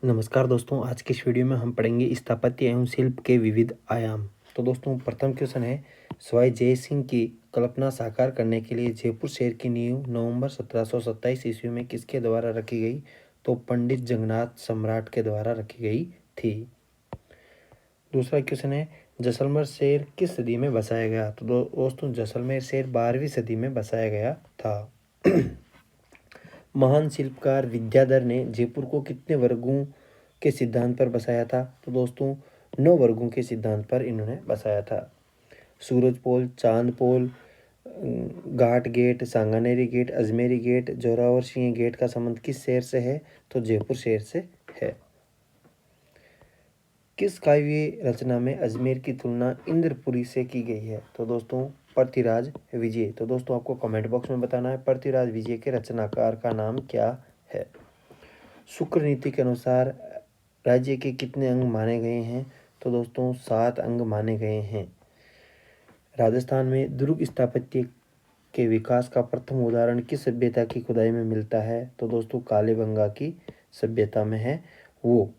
नमस्कार दोस्तों, आज की इस वीडियो में हम पढ़ेंगे स्थापत्य एवं शिल्प के विविध आयाम। तो दोस्तों प्रथम क्वेश्चन है, सवाई जय सिंह की कल्पना साकार करने के लिए जयपुर शहर की नींव नवंबर 1727 ईस्वी में किसके द्वारा रखी गई? तो पंडित जगन्नाथ सम्राट के द्वारा रखी गई थी। दूसरा क्वेश्चन है, जैसलमेर शहर किस सदी में बसाया गया? तो दोस्तों जैसलमेर शहर 12वीं सदी में बसाया गया था। महान शिल्पकार विद्याधर ने जयपुर को कितने वर्गों के सिद्धांत पर बसाया था? तो दोस्तों 9 वर्गों के सिद्धांत पर इन्होंने बसाया था। Suraj Pol, Chand Pol, Ghat gate, Sanganeri gate, Ajmeri gate, Zorawar Singh gate का संबंध किस शहर से है? तो जयपुर शहर से है। किस काव्य रचना में अजमेर की तुलना इंद्रपुरी से की गई है? तो दोस्तों पृथ्वीराज विजय। तो दोस्तों आपको कमेंट बॉक्स में बताना है पृथ्वीराज विजय के रचनाकार का नाम क्या है। शुक्र नीति के अनुसार राज्य के कितने अंग माने गए हैं? तो दोस्तों 7 अंग माने गए हैं। राजस्थान में दुर्ग स्थापत्य के विकास का प्रथम उदाहरण किस सभ्यता की खुदाई में मिलता है? तो दोस्तों कालीबंगा की सभ्यता में है वो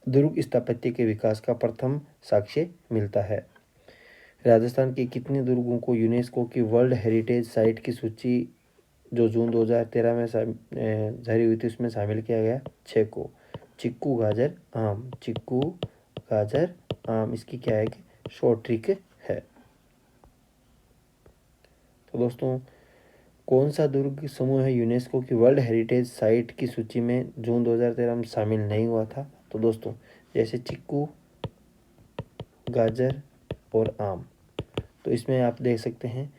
दुर्ग स्थापत्य के विकास का प्रथम साक्ष्य मिलता है। राजस्थान के कितने दुर्गों को यूनेस्को की वर्ल्ड हेरिटेज साइट की सूची जो जून 2013 में जारी हुई थी उसमें शामिल किया गया? 6 को। चिक्कू गाजर आम, चिक्कू गाजर आम, इसकी क्या है कि शॉर्ट ट्रिक है। तो दोस्तों कौन सा दुर्ग समूह है यूनेस्को की वर्ल्ड हेरिटेज साइट की सूची में जून 2013 में शामिल नहीं हुआ था? तो दोस्तों जैसे चिक्कू, गाजर और आम, तो इसमें आप देख सकते हैं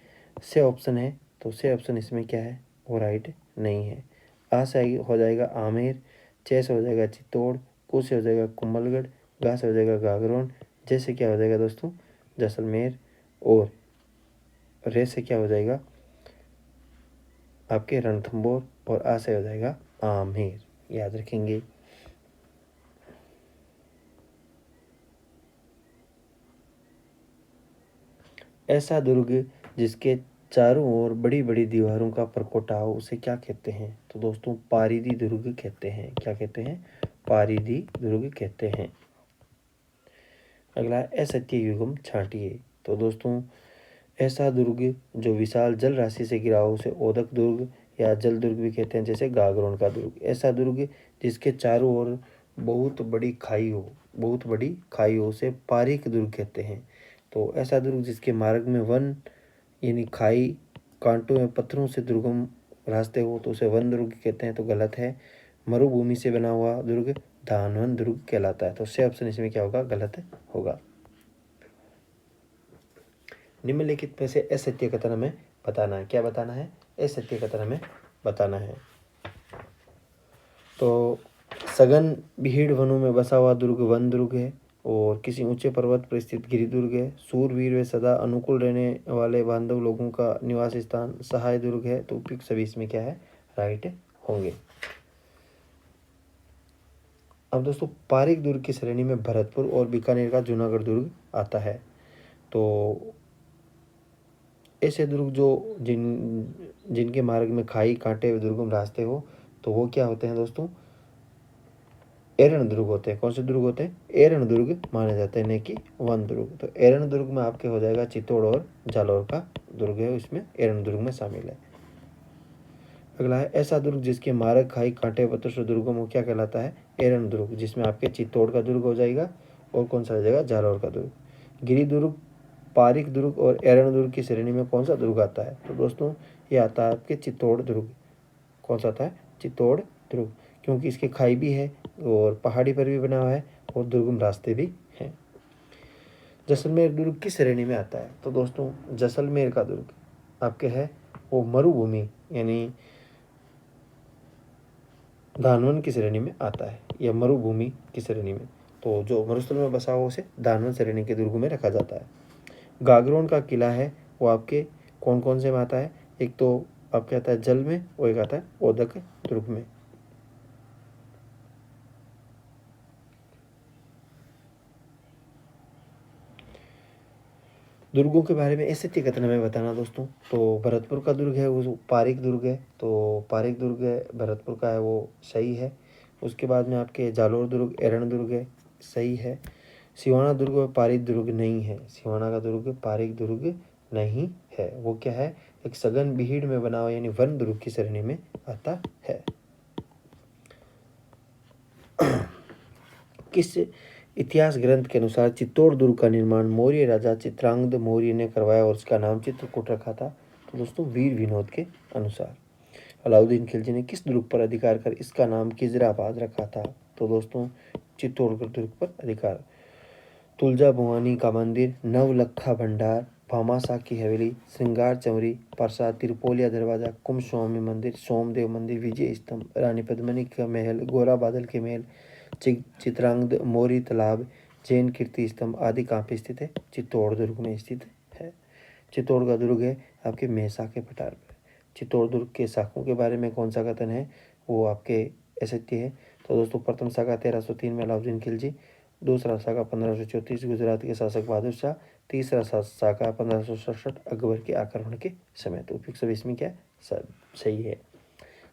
से ऑप्शन है, तो से ऑप्शन इसमें क्या है वो राइट नहीं है। आ से हो जाएगा आमेर, चे से हो जाएगा चित्तौड़, कू से हो जाएगा कुंभलगढ़, गा से हो जाएगा गागरोन, जैसे क्या हो जाएगा दोस्तों जैसलमेर, और रे से क्या हो जाएगा आपके रणथंभौर, और आ से हो जाएगा आमेर। याद रखेंगे। ऐसा दुर्ग जिसके चारों ओर बड़ी बड़ी दीवारों का प्रकोटा हो उसे क्या कहते हैं? तो दोस्तों पारीदी दुर्ग कहते हैं। क्या कहते हैं? पारीदी दुर्ग कहते हैं। अगला असत्य युगम छांटिए। तो दोस्तों ऐसा दुर्ग जो विशाल जल राशि से घिरा हो उसे ओदक दुर्ग या जल दुर्ग भी कहते हैं, जैसे गागरोन का दुर्ग। ऐसा दुर्ग जिसके चारों ओर बहुत बड़ी खाई हो उसे पारीक दुर्ग कहते हैं। तो ऐसा दुर्ग जिसके मार्ग में वन यानी खाई, कांटों में पत्थरों से दुर्गम रास्ते हो तो उसे वन दुर्ग कहते हैं, तो गलत है। मरुभूमि से बना हुआ दुर्ग धानवन दुर्ग कहलाता है। तो सी ऑप्शन इसमें क्या होगा? गलत होगा। निम्नलिखित में से असत्य कथन हमें बताना है। क्या बताना है? असत्य कथन हमें बताना है। तो सघन भीड़ वनों में बसा हुआ दुर्ग वन दुर्ग है, और किसी ऊंचे पर्वत पर स्थित गिरि दुर्ग है। सूरवीर व सदा अनुकूल रहने वाले बांधव लोगों का निवास स्थान सहाय दुर्ग है। तो उपयुक्त सभी इसमें क्या है? राइट होंगे। अब दोस्तों पारीक दुर्ग की श्रेणी में भरतपुर और बीकानेर का जूनागढ़ दुर्ग आता है। तो ऐसे दुर्ग जो जिनके मार्ग में खाई, कांटे व दुर्गम रास्ते हो तो वो क्या होते हैं दोस्तों? एरण दुर्ग होते हैं। कौन से दुर्ग होते हैं? एरण दुर्ग माने जाते हैं, नहीं कि वन दुर्ग। तो एरण दुर्ग में आपके हो जाएगा चित्तौड़ और जालौर का दुर्ग है, इसमें एरण दुर्ग में शामिल है। अगला है ऐसा दुर्ग जिसके मार्ग खाई, कांटे पत्थर दुर्गम हो क्या कहलाता है? एरण दुर्ग, जिसमें आपके चित्तौड़ का दुर्ग हो जाएगा और कौन सा हो जाएगा? जालौर का दुर्ग। गिरि दुर्ग, पारीक दुर्ग और एरण दुर्ग की श्रेणी में कौन सा दुर्ग आता है? तो दोस्तों ये आता है आपके चित्तौड़ दुर्ग। कौन सा आता है? चित्तौड़ दुर्ग, क्योंकि इसके खाई भी है और पहाड़ी पर भी बना हुआ है और दुर्गम रास्ते भी हैं। जैसलमेर दुर्ग किस श्रेणी में आता है? तो दोस्तों जैसलमेर का दुर्ग आपके है वो मरुभूमि यानी दानवन की श्रेणी में आता है, या मरुभूमि की श्रेणी में। तो जो मरुस्थल में बसा हो उसे दानवन श्रेणी के दुर्ग में रखा जाता है। गागरोन का किला है वो आपके कौन कौन से में आता है? एक तो आपके आता है जल में और एक आता है ओदक दुर्ग में। दुर्गों के बारे में ऐसे कथन हमें बताना दोस्तों। तो भरतपुर का दुर्ग है वो पारीक दुर्ग है, तो पारीक दुर्ग है भरतपुर का है वो सही है। उसके बाद में आपके जालोर दुर्ग, एरण दुर्ग है, सही है। सिवाना दुर्ग व पारिक दुर्ग नहीं है, सिवाना का दुर्ग पारिक दुर्ग नहीं है। वो क्या है, एक सघन भीड़ में बना हुआ यानी वन दुर्ग की श्रेणी में आता है। किस इतिहास ग्रंथ के अनुसार चित्तौड़ दुर्ग का निर्माण मौर्य राजा चित्रांगद मौर्य ने करवाया और उसका नाम चित्रकूट रखा था? तो दोस्तों वीर विनोद के अनुसार। अलाउद्दीन खिलजी ने किस दुर्ग पर अधिकार कर इसका नाम खिजराबाद रखा था? तो दोस्तों चित्तौड़गढ़ दुर्ग पर अधिकार। तुलजा भवानी का मंदिर, नवलखा भंडार, भामाशाह की हवेली, श्रृंगार चमरी प्रसाद, तिरुपोलिया दरवाजा, कुमस्वामी मंदिर, सोमदेव मंदिर, विजय स्तंभ, रानी पद्मिनी का महल, गोरा बादल के महल, चित्रांगद मौर्य तालाब, जैन कीर्ति स्तंभ आदि कहाँ पे स्थित है? चित्तौड़ दुर्ग में स्थित है। चित्तौड़ का दुर्ग है आपके मेहसा के पठार पर। चित्तौड़ दुर्ग के शाखों के बारे में कौन सा कथन है? वो आपके एसएचटी है। तो दोस्तों प्रथम शाखा 1303 में अलाउद्दीन खिलजी, दूसरा शाखा 1534 गुजरात के शासक बहादुर शाह, तीसरा शाखा 1567 अकबर के आक्रमण के समय। तो उपयुक्त सब इसमें क्या सब सही है।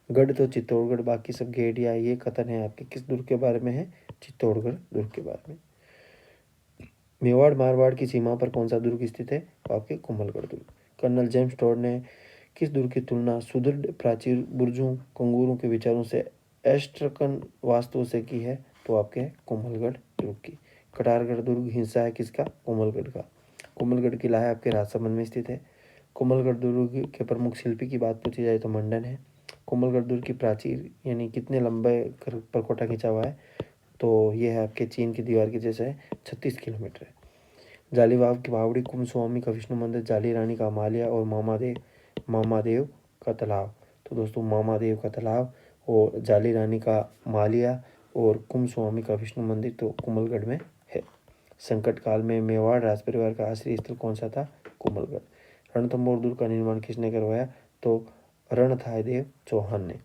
गढ़ तो चित्तौड़गढ़, बाकी सब गेड़िया, ये कथन है आपके किस दुर्ग के बारे में है? चित्तौड़गढ़ दुर्ग के बारे में। मेवाड़ मारवाड़ की सीमा पर कौन सा दुर्ग स्थित है? तो आपके कोमलगढ़ दुर्ग। कर्नल जेम्स टॉड ने किस दुर्ग की तुलना सुदृढ़ प्राचीर बुर्जों कंगूरों के विचारों से एस्ट्रकन वास्तुओं से की है? तो आपके है कोमलगढ़ दुर्ग की। कटारगढ़ दुर्ग हिस्सा है किसका? कोमलगढ़ का। कोमलगढ़ किला है आपके राजसमंद में स्थित है। कोमलगढ़ दुर्ग के प्रमुख शिल्पी की बात पूछी जाए तो मंडन है। कोमलगढ़ दुर्ग की प्राचीर यानी कितने लंबे परकोटा खींचा हुआ है? तो ये है आपके चीन की दीवार की जैसे है, 36 किलोमीटर है। जालीबाग की बावड़ी, कुमस्वामी का विष्णु मंदिर, जाली रानी का मालिया और मामादेव का तालाब। तो दोस्तों मामादेव का तालाब और जाली रानी का मालिया और कुमस्वामी का विष्णु मंदिर तो कोमलगढ़ में है। संकट काल में मेवाड़ राज परिवार का आश्रय स्थल कौन सा था? कोमलगढ़। रणथंभौर दुर्ग का निर्माण किसने करवाया? तो रणथायदेव चौहान ने।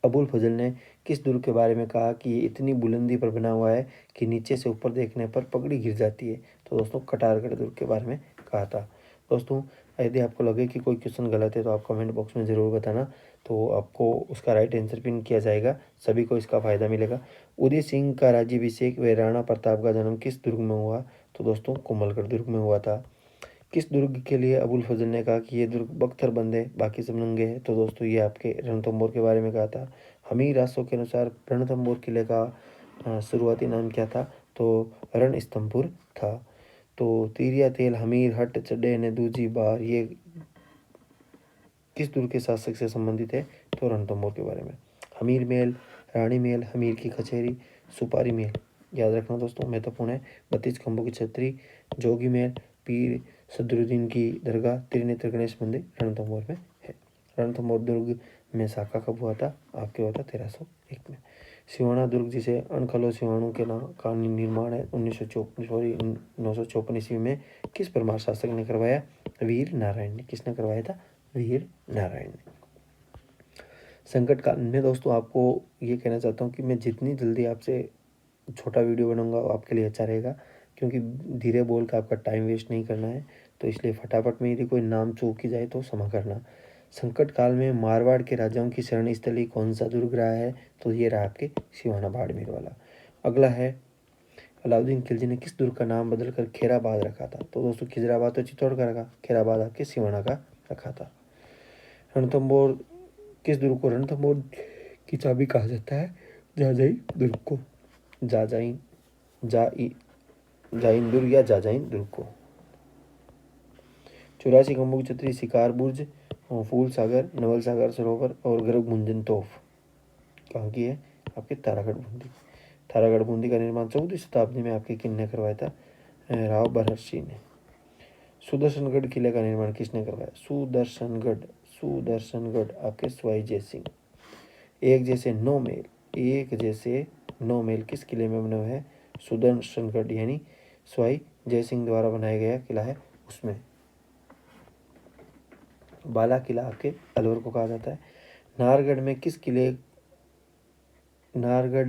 अबुल फजल ने किस दुर्ग के बारे में कहा कि ये इतनी बुलंदी पर बना हुआ है कि नीचे से ऊपर देखने पर पगड़ी गिर जाती है? तो दोस्तों कटारगढ़ दुर्ग के बारे में कहा था। दोस्तों यदि आपको लगे कि कोई क्वेश्चन गलत है तो आप कमेंट बॉक्स में ज़रूर बताना, तो आपको उसका राइट आंसर पिन किया जाएगा, सभी को इसका फ़ायदा मिलेगा। उदय सिंह का राज्याभिषेक व राणा प्रताप का जन्म किस दुर्ग में हुआ? तो दोस्तों कोमलगढ़ दुर्ग में हुआ था। किस दुर्ग के लिए अबुल फजल ने कहा कि ये दुर्ग बख्तर बंद है, बाकी सब नंगे हैं? तो दोस्तों ये आपके रणथंभौर के बारे में कहा था। हमीर रासों के अनुसार रणथंभौर किले का शुरुआती नाम क्या था? तो रणस्तंभपुर था। तो तीरिया तेल, हमीर, हट, चड्डे ने दूजी बार, ये किस दुर्ग के शासक से संबंधित है? तो रणथंभौर के बारे में। हमीर मेल, रानी मेल, हमीर की कचहरी, सुपारी मेल, याद रखना दोस्तों महत्वपूर्ण है। 32 खंभों की छतरी, जोगी मेल, पीर सदरुद्दीन की दरगाह, त्रिनेत्र गणेश मंदिर रणथंभौर में है। रणथंभौर दुर्ग में शाखा कब हुआ था? आपके हुआ था 1301 में। सिवाना दुर्ग जिसे अनखलो सिवाणु के नाम का निर्माण है 954 ईस्वी में किस परमार शासक ने करवाया? वीर नारायण ने। किसने करवाया था? वीर नारायण ने। संकट काल में दोस्तों आपको ये कहना चाहता हूँ कि मैं जितनी जल्दी आपसे छोटा वीडियो बनाऊंगा वो आपके लिए अच्छा रहेगा, क्योंकि धीरे बोल कर आपका टाइम वेस्ट नहीं करना है, तो इसलिए फटाफट में यदि कोई नाम चूक की जाए तो क्षमा करना। संकट काल में मारवाड़ के राजाओं की शरण स्थली कौन सा दुर्ग रहा है? तो ये रहा आपके सिवाना बाड़मेर वाला। अगला है अलाउद्दीन खिलजी ने किस दुर्ग का नाम बदलकर खेराबाद रखा था? तो दोस्तों खिजराबाद तो चित्तौड़ का रखा, खेराबाद आपके सिवाना का रखा था। रणथंभौर किस दुर्ग को रणथंभौर की चाबी कहा जाता है? जाजाई दुर्ग को। जाजाई जाइन दुर्ग या जाजाइन दुर्ग को। 84 खंभों की छतरी, शिकार बुर्ज, फूल सागर, नवल सागर सरोवर और गर्भ मुंजन तोफ कहाँ की है? आपके तारागढ़ बूंदी। तारागढ़ बूंदी का निर्माण 14वीं शताब्दी में आपके किन्ने करवाया था? राव बरहर्षि ने। सुदर्शनगढ़ किले का निर्माण किसने करवाया? सुदर्शनगढ़ आपके स्वाई जय सिंह। एक जैसे 9 मेल किस किले में बने हुए हैं? सुदर्शनगढ़ यानी स्वाई जय सिंह द्वारा बनाया गया किला है उसमें। बाला किला आपके अलवर को कहा जाता है। नाहरगढ़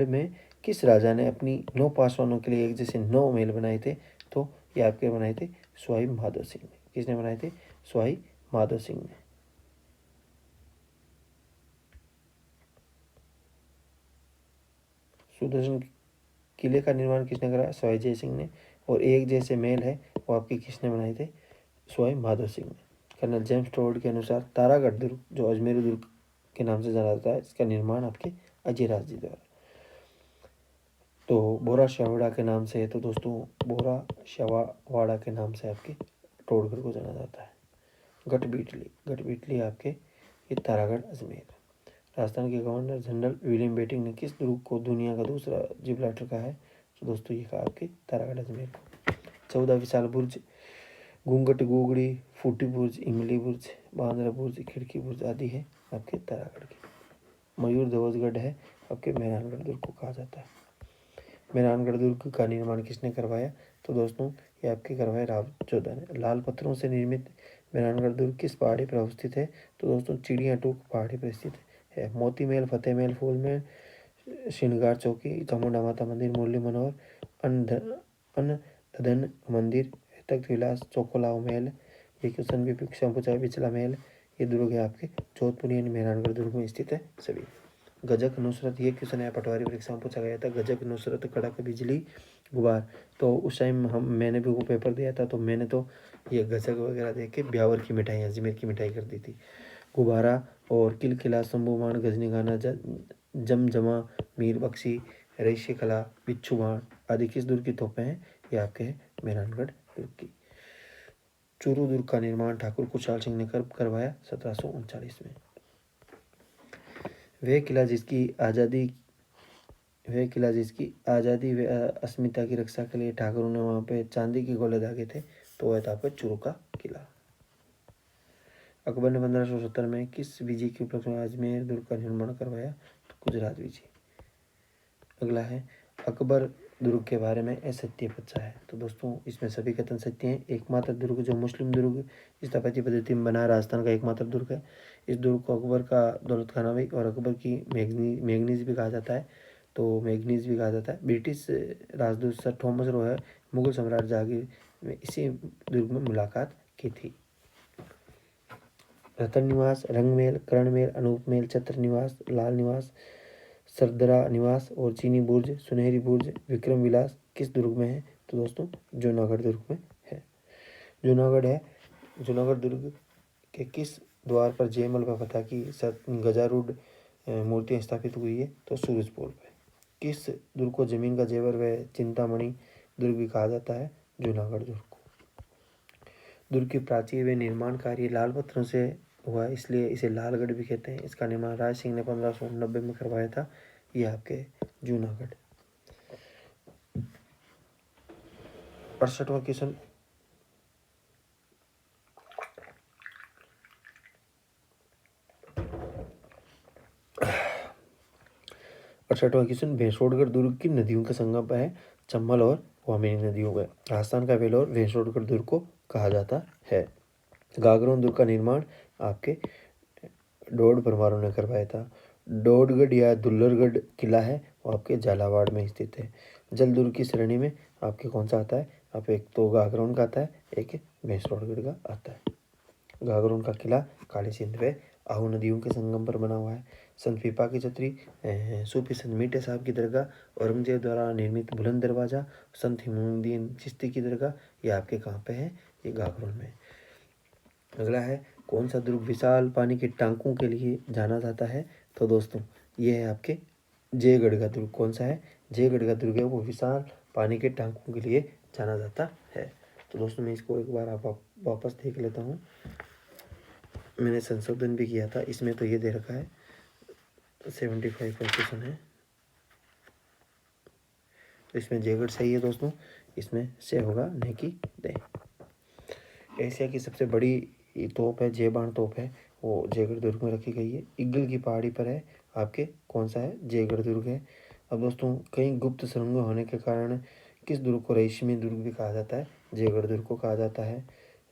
में किस राजा ने अपनी 9 पासवानों के लिए एक जैसे 9 महल बनाए थे? तो ये आपके बनाए थे स्वाई माधो सिंह ने। किसने बनाए थे? स्वाई माधो सिंह ने। सुदर्शन किले का निर्माण किसने कराया? सवाई जय सिंह ने। और एक जैसे महल है वो आपके किसने बनाए थे? सवाई माधो सिंह ने। कर्नल जेम्स टोड के अनुसार तारागढ़ दुर्ग, जो अजमेर दुर्ग के नाम से जाना जाता है, इसका निर्माण आपके अजयराज जी द्वारा। तो बोरा शवाड़ा के नाम से है, तो दोस्तों बोरा शवाड़ा के नाम से आपके टोडगढ़ को जाना जाता है। गढ़बीटली आपके ये तारागढ़ अजमेर। राजस्थान के गवर्नर जनरल विलियम बेटिंग ने किस दुर्ग को दुनिया का दूसरा जिब्राल्टर कहा है? तो दोस्तों ये कहा आपके तारागढ़ अजमेर को। 14 विशाल बुर्ज, घूंघट गोगड़ी, फूटी बुर्ज, इमली बुर्ज, बांद्रा बुर्ज, खिड़की बुर्ज आदि है आपके तारागढ़ के। मयूर ध्वजगढ़ है आपके मेहरानगढ़ दुर्ग को कहा जाता है। मेहरानगढ़ दुर्ग का निर्माण किसने करवाया? तो दोस्तों ये आपके करवाया राव जोधा ने। लाल पत्थरों से निर्मित मेहरानगढ़ दुर्ग किस पहाड़ी पर अवस्थित है? तो दोस्तों चिड़िया टूक पहाड़ी पर स्थित है। मोती महल, फतेह महल, फूल महल, श्रृंगार चौकी, चामुंडा माता मंदिर, मुरली मनोहर, अन्नदन मंदिर, तख्त विलास, चौकोलाव महल, ये क्वेश्चन भी परीक्षा में पूछा है। बिचला महल, ये दुर्ग है आपके जोधपुर यानी मेहरानगढ़ दुर्ग में स्थित है सभी। गजक नुसरत, ये क्वेश्चन है पटवारी परीक्षा में पूछा गया था। गजक नुसरत, कड़क बिजली, गुबार। तो उस टाइम मैंने भी वो पेपर दिया था, तो मैंने तो ये गजक वगैरह देख के ब्यावर की मिठाई, अजमेर की मिठाई कर दी थी। गुब्बारा और किलकिला, शंभुबाण, गजनी गाना, जमजमा, मीर बख्शी, रेशे कला, बिच्छू बाण आदि किस दुर्ग की तोपें हैं? ये आपके हैं मेहरानगढ़ दुर्ग की। चूरू दुर्ग का निर्माण ठाकुर खुशहाल सिंह ने कब करवाया? 1739 में। वह किला जिसकी आज़ादी व अस्मिता की रक्षा के लिए ठाकुरों ने वहाँ पे चांदी के गोले दागे थे, तो वह था आपका चूरू का किला। अकबर ने 1570 में किस विजय के उपलक्ष्य में अजमेर दुर्ग का निर्माण करवाया? तो गुजरात विजय। अगला है अकबर दुर्ग के बारे में असत्य बच्चा है। तो दोस्तों इसमें सभी कथन सत्य हैं। एकमात्र दुर्ग जो मुस्लिम दुर्ग स्थापत्य पद्धति में बना, राजस्थान का एकमात्र दुर्ग है। इस दुर्ग को अकबर का दौलत खाना भी और अकबर की मैगनीज भी कहा जाता है। तो मैगनीज भी कहा जाता है। ब्रिटिश राजदूत सर थॉमस रो है मुगल सम्राट जहांगीर में इसी दुर्ग में मुलाकात की थी। रतन निवास, रंगमहल, करणमहल, अनूप महल, छत्र निवास, लाल निवास, सरदरा निवास और चीनी बुर्ज, सुनहरी बुर्ज, विक्रम विलास किस दुर्ग में है? तो दोस्तों जूनागढ़ दुर्ग में है। जूनागढ़ दुर्ग के किस द्वार पर जयमल व फतह की गजारूढ़ मूर्तियां स्थापित हुई है? तो सूरजपोल पे। किस दुर्ग को जमीन का जेवर व चिंतामणि दुर्ग भी कहा जाता है? जूनागढ़ दुर्ग को। दुर्ग की प्राचीर व निर्माण कार्य लाल पत्थरों से हुआ, इसलिए इसे लालगढ़ भी कहते हैं। इसका निर्माण राज सिंह ने 1590 में करवाया था। यह आपके जूनागढ़। 68वां क्वेश्चन, भैंसोड़गढ़ दुर्ग की नदियों का संगम है चंबल और वामिनी नदियों का। राजस्थान का वेलोर भैंसोड़गढ़ दुर्ग को कहा जाता है। गागरोन दुर्ग का निर्माण आपके डोड परमारों ने करवाया था। डोडगढ़ या दुल्लरगढ़ किला है वो आपके झालावाड़ में स्थित है। जल दुर्ग की श्रेणी में आपके कौन सा आता है? आप एक तो गागरोन का आता है, एक भैंसोड़गढ़ का आता है। गागरोन का किला काली सिंध व आहू नदियों के संगम पर बना हुआ है। संत पीपा की छतरी, सूफी संत मीठे साहब की दरगाह, औरंगजेब द्वारा निर्मित बुलंद दरवाजा, संत हिमुद्दीन चिश्ती की दरगाह, ये आपके कहाँ पे है? ये गागरोन में। अगला है कौन सा दुर्ग विशाल पानी के टांकों के लिए जाना जाता है? तो दोस्तों ये है आपके जयगढ़ का दुर्ग। कौन सा है? जयगढ़ का दुर्ग है वो विशाल पानी के टांकों के लिए जाना जाता है। तो दोस्तों मैं इसको एक बार आप वापस देख लेता हूँ। मैंने संशोधन भी किया था, इसमें तो ये दे रखा है 75 का क्वेश्चन है, तो इसमें जयगढ़ सही है दोस्तों। इसमें से होगा नहीं कि दे। एशिया की सबसे बड़ी तोप है, जयबाण तोप है, वो जयगढ़ दुर्ग में रखी गई है। इग्गल की पहाड़ी पर है आपके कौन सा है? जयगढ़ दुर्ग है। अब दोस्तों कई गुप्त सुरंग होने के कारण किस दुर्ग को रेशमी दुर्ग भी कहा जाता है? जयगढ़ दुर्ग को कहा जाता है।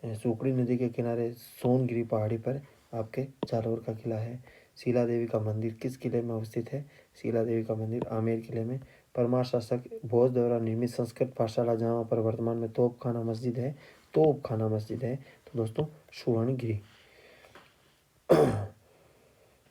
सुकड़ी नदी के किनारे सोनगिरी पहाड़ी पर आपके जालौर का किला है। शीला देवी का मंदिर किस किले में अवस्थित है? शीला देवी का मंदिर आमेर किले में। परमार शासक भोज द्वारा निर्मित संस्कृत पाठशाला जहाँ पर वर्तमान में तोपखाना मस्जिद है तो दोस्तों सुवर्णगिरी।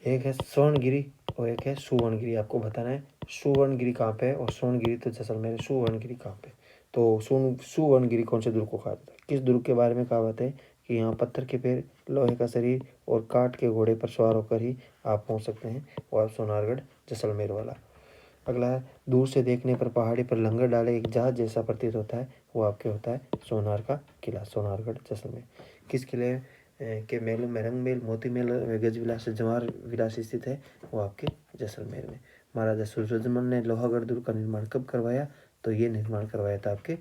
एक है स्वर्णगिरी और एक है सुवर्णगिरी, आपको बताना है सुवर्णगिरी कहाँ पे है और सोनगिरी तो जैसलमेर है। सुवर्णगिरी कहाँ पे, तो सुवर्णगिरी कौन से दुर्ग को कहा जाता है? किस दुर्ग के बारे में कहावत है कि यहाँ पत्थर के पैर, लोहे का शरीर और काठ के घोड़े पर सवार होकर ही आप पहुँच सकते हैं, वो आप सोनारगढ़ जैसलमेर वाला। अगला है, दूर से देखने पर पहाड़ी पर लंगर डाले एक जहाज जैसा प्रतीत होता है, वो आपके होता है सोनार का किला, सोनारगढ़ जैसलमेर। किस किले के महलों में रंग महल, मोती महल, गज विलास, जवाहर विलास स्थित है, वो आपके जैसलमेर में। महाराजा सूरजमल ने लोहागढ़ दुर्ग का निर्माण कब करवाया? तो ये निर्माण करवाया था आपके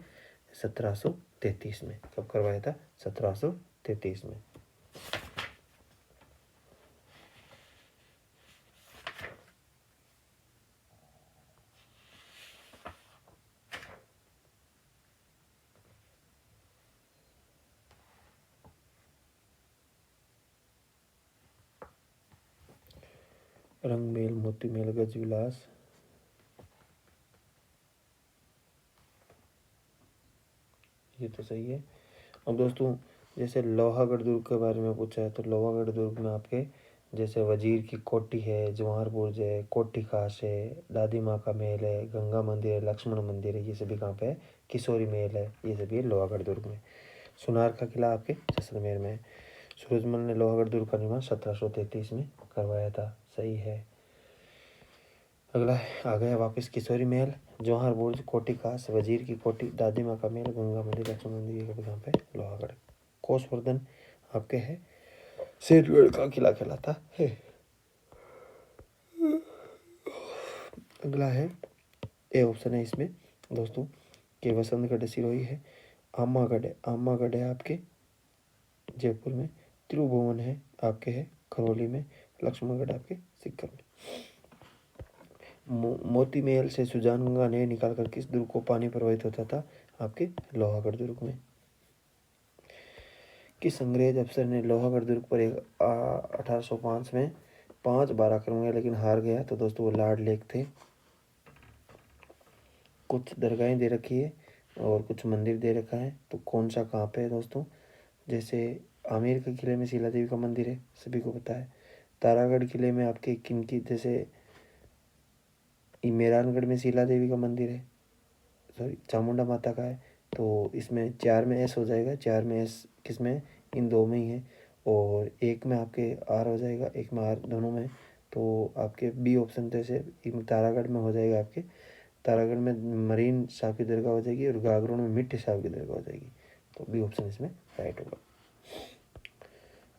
1733 में। कब करवाया था? 1733 में। रंग महल, मोती महल, गज विलास, ये तो सही है। अब दोस्तों जैसे लोहागढ़ दुर्ग के बारे में पूछा है, तो लोहागढ़ दुर्ग में आपके जैसे वजीर की कोठी है, जवाहर बुर्ज है, कोठी खास है, दादी माँ का महल है, गंगा मंदिर है, लक्ष्मण मंदिर है, ये सभी कहाँ पे है? किशोरी महल है, ये सभी है लोहागढ़ दुर्ग में। सोनार का किला आपके जैसलमेर में है। सूरजमल ने लोहागढ़ दुर्ग का निर्माण 1733 में करवाया था, सही है। अगला है, आ गया वापस किशोरी महल, जवाहर बुर्ज, कोठी खास, वजीर की कोठी, दादी माँ का महल, गंगा मंदिर, लक्ष्मण मंदिर, ये कहाँ पे? लोहागढ़। कोसवर्धन आपके है शेरगढ़ का किला कहलाता है। अगला है, ए ऑप्शन है इसमें दोस्तों कि वसंतगढ़ सिरोही है, आमागढ़ है, आमागढ़ है आपके जयपुर में, त्रिभुवन है आपके है खरौली में, लक्ष्मणगढ़ आपके सीकर में। मोती महल से सुजानगंगा नहर निकालकर किस दुर्ग को पानी प्रवाहित होता था? आपके लोहागढ़ दुर्ग में। किस अंग्रेज अफसर ने लोहागढ़ दुर्ग पर एक 1805 में 5 बार आक्रमण किया लेकिन हार गया? तो दोस्तों वो लॉर्ड लेक थे। कुछ दरगाहें दे रखी है और कुछ मंदिर दे रखा है, तो कौन सा कहाँ पे है दोस्तों? जैसे आमेर के किले में शीला देवी का मंदिर है, सभी को पता है। तारागढ़ किले में आपके किनकी, जैसे मेहरानगढ़ में शीला देवी का मंदिर है, सॉरी चामुंडा माता का है, तो इसमें 4 में एस हो जाएगा, 4 में एस किस में? इन दो में ही है। और एक में आपके आर हो जाएगा, एक में आर, दोनों में, तो आपके बी ऑप्शन जैसे तारागढ़ में हो जाएगा आपके, तारागढ़ में मरीन साहब की दरगाह हो जाएगी और गागरों में मिट्टी साहब की दरगाह हो जाएगी, तो बी ऑप्शन इसमें राइट होगा।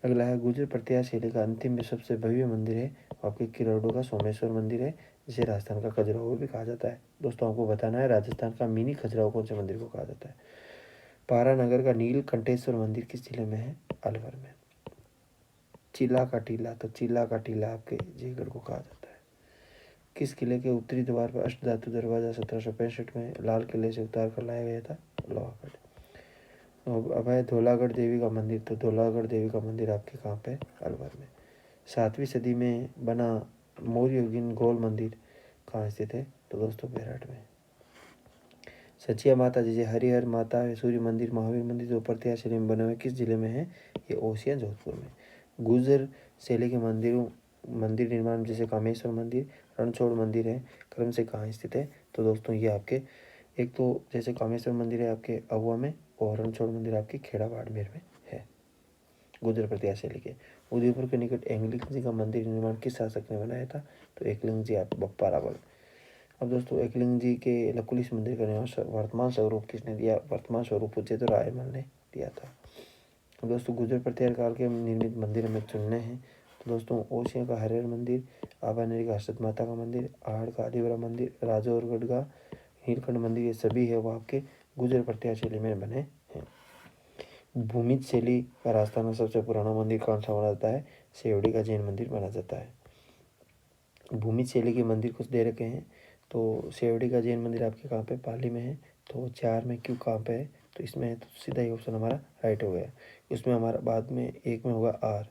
अगला है, गुर्जर प्रत्याश शैली का अंतिम में सबसे भव्य मंदिर है, आपके किरोड़ो का सोमेश्वर मंदिर है, जिसे राजस्थान का खजुराहो भी कहा जाता है। दोस्तों आपको बताना है राजस्थान का मिनी खजुराहो कौन से मंदिर को कहा जाता है? पारानगर का नीलकंठेश्वर मंदिर किस जिले में है? अलवर में। चिल्ला का टीला, तो चिल्ला का टीला आपके जयगढ़ को कहा जाता है। किस किले के उत्तरी द्वार पर अष्टधातु दरवाजा 1765 में लाल किले से उतार कर लाया गया था? लोहागढ़। अब है धौलागढ़ देवी का मंदिर, तो धौलागढ़ देवी का मंदिर आपके कहाँ पे? अलवर में। 7वीं सदी में बना मौर्ययुगीन गोल मंदिर कहाँ स्थित है? तो दोस्तों बेरठ में। सचिया माता जैसे हरिहर माता, सूर्य मंदिर, महावीर मंदिर जो प्रत्याश शैली में बने हुए किस जिले में है? ये ओसिया जोधपुर में। गुर्जर शैली के मंदिर निर्माण जैसे कामेश्वर मंदिर, रणछोड़ मंदिर है, क्रम से कहाँ स्थित है? तो दोस्तों ये आपके, एक तो जैसे कामेश्वर मंदिर है आपके अहुआ में और रणछोड़ मंदिर आपके खेड़ा बाड़मेर में है। गुर्जर प्रत्याश शैली के। उदयपुर के निकट एकलिंग जी का मंदिर निर्माण किस शासक ने बनाया था? तो एकलिंग जी आप बप्पा रावल। अब दोस्तों एकलिंग जी के लकुलिश मंदिर का निर्माण वर्तमान स्वरूप किसने दिया? वर्तमान स्वरूप पूछे तो रायमल ने दिया था। अब दोस्तों गुर्जर प्रत्यार काल के निर्मित मंदिर में चुनने हैं, तो दोस्तों ओसिया का हरिहर मंदिर, आबानेरी का हर्षद माता का मंदिर, आहड़ का आदिबरा मंदिर, राजौरगढ़ का नीलकंठ मंदिर, ये सभी है वो आपके गुर्जर प्रत्यार शैली में बने हैं। भूमिज शैली का राजस्थान में सबसे पुराना मंदिर कौन सा माना जाता है? सेवड़ी का जैन मंदिर माना जाता है। भूमिज शैली के मंदिर कुछ दे रखे हैं, तो सेवड़ी का जैन मंदिर आपके कहाँ पे? पाली में है, तो 4 में क्यों कहाँ पे है? तो इसमें है, तो सीधा ही ऑप्शन हमारा राइट हो गया। इसमें हमारा बाद में एक में होगा आर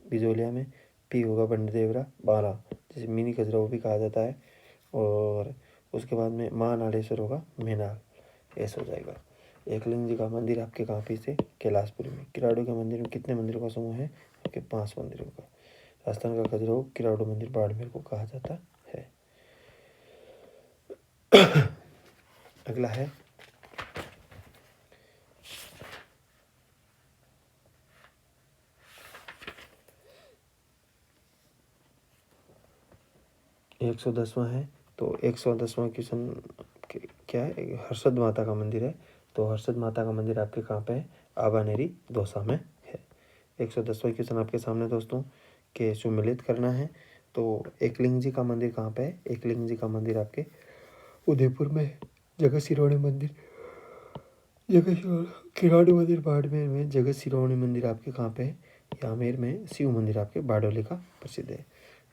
बिजोलिया में, पी होगा बंडदेवरा बाला जैसे मिनी खजुराहो भी कहा जाता है, और उसके बाद में माँ नाडेश्वर होगा मेनाल, ऐसा हो जाएगा। एकलिंग जी का मंदिर आपके कहाँ पे से? कैलाशपुरी में। किराड़ू के मंदिर में कितने मंदिरों का समूह है? आपके 5 मंदिरों का। राजस्थान का खजुराहो किराड़ू मंदिर बाड़मेर को कहा जाता है। अगला है एक 110वां है। तो 110वां क्वेश्चन क्या है, हर्षद माता का मंदिर है। तो हर्षद माता का मंदिर आपके कहाँ पे है, आबानेरी दौसा में है। 110वां क्वेश्चन आपके सामने दोस्तों के सुमिलित करना है। तो एकलिंग जी का मंदिर कहाँ पे है, एकलिंग जी का मंदिर आपके उदयपुर में है। जगत सिरोमणि मंदिर, किराड़ी मंदिर बाड़मेर में, जगत सिरोमणि मंदिर आपके कहाँ पे है, आमेर में। शिव मंदिर आपके बारडोली का प्रसिद्ध है।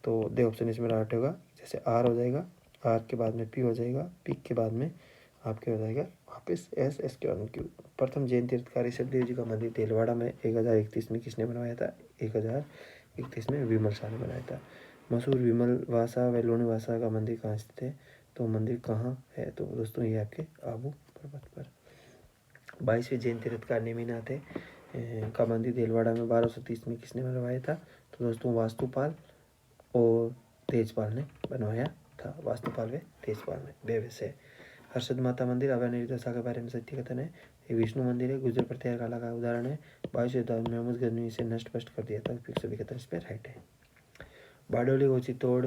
तो दे ऑप्शन इसमें राइट होगा। जैसे आर हो जाएगा, आर के बाद में पी हो जाएगा, पी के बाद में आपके हो जाएगा वापस एस, एस के बाद में क्यू। प्रथम जैन तीर्थकार ऋषभदेव जी का मंदिर तेलवाड़ा में 1031 में किसने बनवाया था, 1031 में विमल शाह ने बनाया था। मशहूर विमल वासा व लोणी वासा का मंदिर कहाँ स्थित है, तो मंदिर कहाँ है, तो दोस्तों ये आपके आबू पर्वत पर। 22वें जैन तीर्थकार नेमिनाथ का मंदिर देलवाड़ा में 1230 में किसने बनवाया था, तो दोस्तों वास्तुपाल और तेजपाल ने बनवाया था। वास्तुपाल व तेजपाल ने बेवे से। हर्षद माता मंदिर आबानेरी दौसा के बारे में सत्य कथन है। ये विष्णु मंदिर है, गुजर प्रत्यार काला का उदाहरण है। 22वें महमूद गजनी से नष्ट पष्ट कर दिया था, सभी कथन इस पर राइट है। बारडोली व चित्तौड़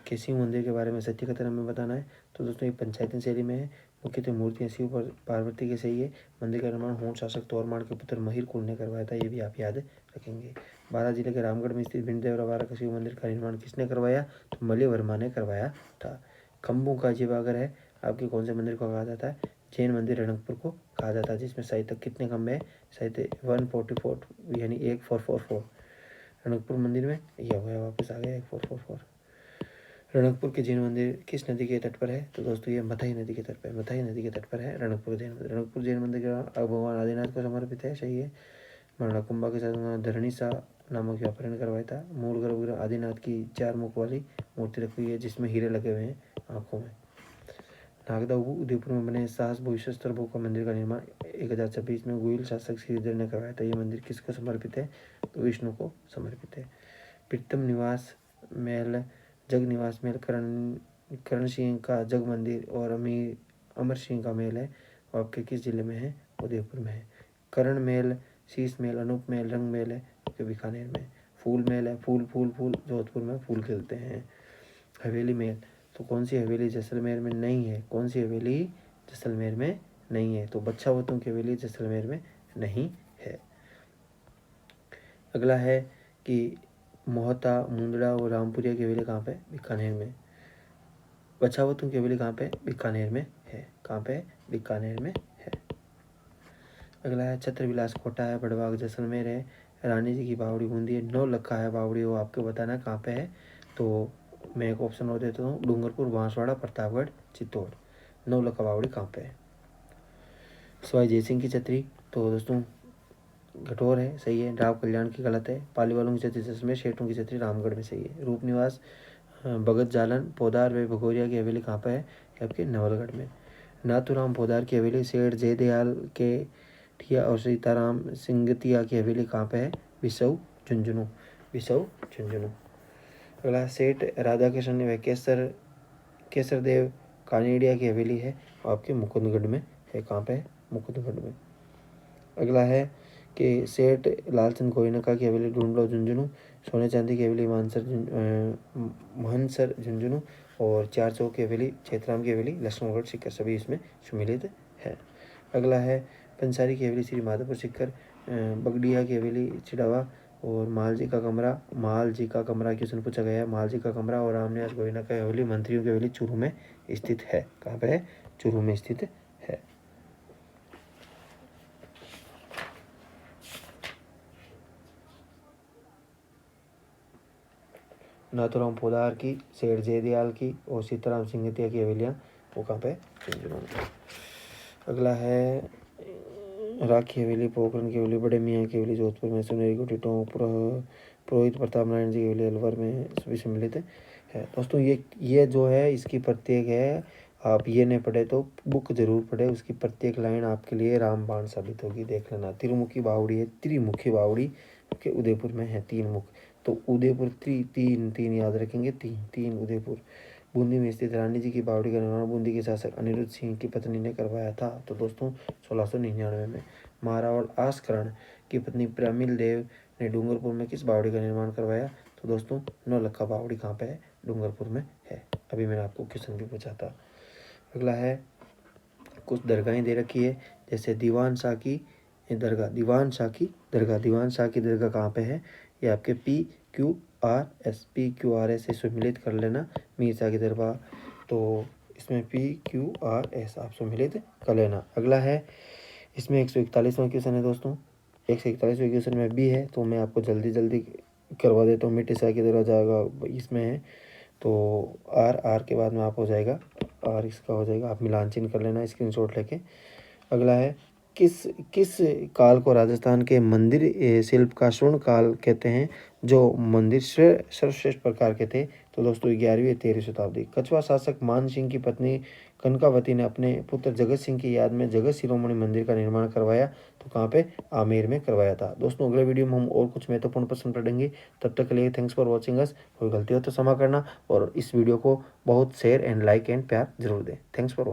के शिव मंदिर के बारे में सत्य कथन हमें बताना है। तो दोस्तों ये पंचायती शैली में है। मुख्यतः मूर्तियाँ शिव पर पार्वती के सही है। मंदिर का निर्माण होंठ शासक तोरमाण के पुत्र महिर कुल ने करवाया था, ये भी आप याद रखेंगे। बारां जिले के रामगढ़ में स्थित भिंडदेवरा का शिव मंदिर का निर्माण किसने करवाया, तो मल्य वर्मा ने करवाया था। खम्भों का जीवागर है आपके कौन से मंदिर को कहा जाता है, जैन मंदिर रणकपुर को कहा जाता है, जिसमें साहित्य तक कितने खम्भे हैं, साहित्य 144 यानी 1444। रणकपुर मंदिर में यह हो गया, वापस आ गया 1444। रणकपुर के जैन मंदिर किस नदी के तट पर है, तो दोस्तों ये मथई नदी के तट पर, मथई नदी के तट पर है रणकपुर जैन मंदिर। रणकपुर जैन मंदिर का भगवान आदिनाथ को समर्पित है, सही है। मरणकुंभा के साथ धरणी सा नामक व्यापारण करवाया था। मूल गर्भगृह आदिनाथ की 4 मुख वाली मूर्ति रखी हुई है, जिसमें हीरे लगे हुए हैं आंखों में। नागदाऊ उदयपुर में बने साहस भूषस्त्र भू का मंदिर का निर्माण 1026 में गुइल शासक श्रीधर ने करवाया था। ये मंदिर किसको समर्पित है, तो विष्णु को समर्पित है। प्रीतम निवास महल, जग निवास महल, करण सिंह का जग मंदिर और अमर सिंह का महल है, और आपके किस जिले में है, उदयपुर में है। करण महल, शीश महल, अनूप महल, रंग महल है जो बीकानेर में। फूल महल है, फूल फूल फूल जोधपुर में फूल खिलते हैं। हवेली महल, तो कौन सी हवेली जैसलमेर में नहीं है, कौन सी हवेली जैसलमेर में नहीं है, तो बच्छावतों की हवेली जैसलमेर में नहीं है। अगला है कि मोहता, मुंदड़ा और रामपुरिया की हवेली कहाँ पे, बीकानेर में। बच्छावतों की हवेली कहाँ पे, बीकानेर में है। कहाँ पे, बीकानेर में है। अगला है छत्रविलास कोटा है, बड़बाग जैसलमेर है। रानी जी की बावड़ी बूंदी है। 9 लखा है बावड़ी, वो आपको बताना कहाँ पे है, तो मैं एक ऑप्शन और देता हूँ, डूंगरपुर, बांसवाड़ा, प्रतापगढ़, चित्तौड़। 9 लखा बावड़ी कहाँ पे है। सवाई जयसिंह की छतरी, तो दोस्तों घटोर है, सही है। राव कल्याण की गलत है। पाली वालों की छतरी जैसलमेर, शेठों की छतरी रामगढ़ में, सही है। रूप निवास भगत जालन पोदार व भगोरिया की हवेली कहाँ पे है, आपके नवलगढ़ में। नाथूराम पोदार की हवेली, सेठ जयदयाल के ठिया और सीताराम सिंगतिया की हवेली कहाँ पे है, विसव झुंझुनू, विसव झुंझुनू। अगला सेठ राधा कृष्ण व केसर देव कानेडिया की हवेली है, आपके मुकुंदगढ़ में है। कहाँ पे है, मुकुंदगढ़ में। अगला है कि सेठ लालचंद गोयनका की हवेली ढूंढलो झुंझुनू, सोने चांदी की हवेली महनसर झुंझुनू, और 4 चौक की हवेली चैतराम की हवेली लक्ष्मणगढ़ सीकर, सभी इसमें सम्मिलित है। अगला है पंसारी की हवेली श्री माधोपुर सीकर, बगडिया की हवेली चिड़ावा, और माल जी का कमरा क्वेश्चन पूछा गया है, माल जी का कमरा, और रामनिवास गोयना की हवेली मंत्रियों की हवेली चूरू में स्थित है। कहाँ पे है, चूरू में स्थित है। नाथूराम पोदार की, सेठ जयदयाल की और सीताराम सिंगतिया की हवेलियाँ वो कहाँ पे, झुंझुनू में। अगला है राखी हवेली, पोखरण की हवेली, बड़े मियाँ की हवेली जोधपुर में, सुनेरी कोठी टोंक, पुरोहित प्रताप नारायण जी की हवेली अलवर में, सभी सम्मिलित है। दोस्तों ये जो है इसकी प्रत्येक है, आप ये नहीं पढ़े तो बुक जरूर पढ़े, उसकी प्रत्येक लाइन आपके लिए रामबाण साबित होगी, देख लेना। त्रिमुखी बावड़ी है, त्रिमुखी बावड़ी के उदयपुर में है, 3 मुख, तो उदयपुर तीन याद रखेंगे, तीन उदयपुर। बूंदी में स्थित रानी जी की बावड़ी का निर्माण बूंदी के शासक अनिरुद्ध सिंह की पत्नी ने करवाया था। तो दोस्तों 1699 में महारावण आस्करण की पत्नी प्रमिल देव ने डूंगरपुर में किस बावड़ी का निर्माण करवाया? तो दोस्तों नौलखा बावड़ी कहाँ पे है? डूंगरपुर में है। अभी मैंने आपको क्वेश्चन भी पूछा था। अगला है, कुछ दरगाहें दे रखी है, जैसे दीवान शाह की दरगाह, दीवान शाह की दरगाह, दीवान शाह की दरगाह कहाँ पे है? ये आपके PQRS से सम्मिलित कर लेना, मीर शाह की दरगाह। तो इसमें PQRS आप सम्मिलित कर लेना। अगला है, इसमें 141वां क्वेश्चन है दोस्तों, 141वें क्वेश्चन में भी है, तो मैं आपको जल्दी जल्दी करवा देता हूँ। मिर्टी शाह की दरगाह जाएगा इसमें है, तो आर के बाद में आप हो जाएगा, और इसका हो जाएगा, आप मिलान चिन्ह कर लेना स्क्रीनशॉट लेके। अगला है, किस किस काल को राजस्थान के मंदिर शिल्प का स्वर्ण काल कहते हैं, जो मंदिर सर्वश्रेष्ठ प्रकार के थे? तो दोस्तों 11वीं और 13वीं शताब्दी। कछवा शासक मान सिंह की पत्नी कनकावती ने अपने पुत्र जगत सिंह की याद में जगत शिरोमणि मंदिर का निर्माण करवाया, तो कहाँ पे? आमेर में करवाया था। दोस्तों अगले वीडियो में हम और कुछ महत्वपूर्ण प्रश्न पढ़ेंगे। तब तक के लिए थैंक्स फॉर वॉचिंग अस। कोई गलती हो तो क्षमा करना, और इस वीडियो को बहुत शेयर एंड लाइक एंड प्यार जरूर दें। Thanks for watching.